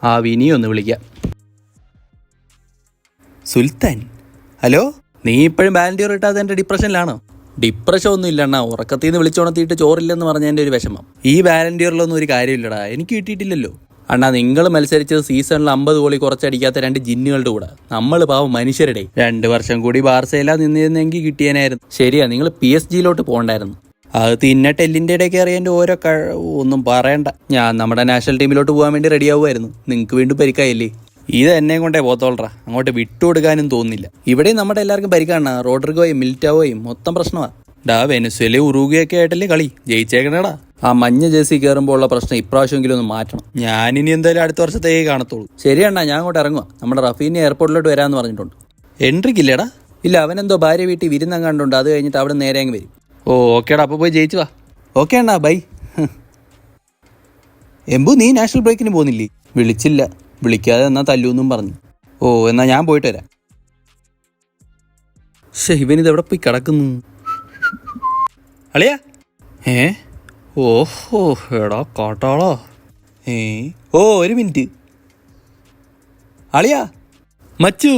ആ വിനി ഒന്ന് വിളിക്കാം. സുൽത്താൻ, ഹലോ. നീ ഇപ്പോഴും ബാലൻഡിയർ ഇട്ടാതെ എൻ്റെ ഡിപ്രഷനിലാണോ? ഡിപ്രഷൻ ഒന്നും ഇല്ലണ്ണാ, ഉറക്കത്തിൽ നിന്ന് വിളിച്ചുണർത്തിയിട്ട് ചോറില്ലെന്ന് പറഞ്ഞതിൻ്റെ ഒരു വിഷമം. ഈ ബാലൻഡിയറിലൊന്നും ഒരു കാര്യമില്ലടാ, എനിക്ക് കിട്ടിയിട്ടില്ലല്ലോ. അണ്ണാ, നിങ്ങൾ മത്സരിച്ചത് സീസണിൽ 50 ഗോളി കുറച്ചടിക്കാത്ത 2 ജിന്നുകളുടെ കൂടെ. നമ്മൾ പാവം മനുഷ്യരുടെ 2 വർഷം കൂടി ബാർസയില നിന്നിരുന്നെങ്കിൽ കിട്ടിയനായിരുന്നു. ശരിയാ, നിങ്ങൾ PSG പോകണ്ടായിരുന്നു. അത് തിന്നിട്ട് എല്ലിൻ്റെ ഇടയ്ക്ക് അറിയാൻ്റെ ഓരോ ഒന്നും പറയണ്ട. ഞാൻ നമ്മുടെ നാഷണൽ ടീമിലോട്ട് പോകാൻ വേണ്ടി റെഡി ആവുമായിരുന്നു. നിങ്ങൾക്ക് വീണ്ടും പരിക്കായില്ലേ? ഇത് എന്നെ കൊണ്ടേ പോത്തോളറാ, അങ്ങോട്ട് വിട്ടുകൊടുക്കാനും തോന്നുന്നില്ല. ഇവിടെയും നമ്മുടെ എല്ലാവർക്കും പരിക്കാണ്. റോഡ്രിഗോയും മിലിറ്റാവോയും മൊത്തം പ്രശ്നമാണ്. വെനസ്വേലയും ഉറുഗ്വേയൊക്കെ ആയിട്ടല്ലേ കളി, ജയിച്ചേക്കണേടാ. ആ മഞ്ഞ ജേഴ്സി കയറുമ്പോൾ ഉള്ള പ്രശ്നം ഇപ്രാവശ്യമെങ്കിലും ഒന്ന് മാറ്റണം. ഞാനിനി എന്തായാലും അടുത്ത വർഷത്തേക്ക് കാണത്തുള്ളൂ. ശരിയണ്ണാ, ഞാൻ അങ്ങോട്ട് ഇറങ്ങുക. നമ്മുടെ റഫീനെ എയർപോർട്ടിലോട്ട് വരാമെന്ന് പറഞ്ഞിട്ടുണ്ട്. എൻട്രിക്കില്ലേടാ? ഇല്ല, അവനെന്തോ ഭാര്യ വീട്ടിൽ വിരുന്നങ്ങാണ്ടുണ്ട്. അത് കഴിഞ്ഞിട്ട് അവിടെ നേരെ അങ്ങ് വരും. ഓ ഓക്കേടാ, അപ്പോൾ പോയി ജയിച്ചു വാ. Okay Anna, by. എംബു, നീ നാഷണൽ ബ്രേക്കിന് പോകുന്നില്ലേ? വിളിച്ചില്ല. വിളിക്കാതെ എന്നാ തല്ലൂന്നും പറഞ്ഞു. ഓ, എന്നാ ഞാൻ പോയിട്ട് വരാം. ഇവനിതെവിടെ പോയി കിടക്കുന്നു? അളിയാ. ഓഹോ, എടാ കാട്ടാളോ. ഓ, ഒരു മിനിറ്റ്. അളിയാ, മച്ചു.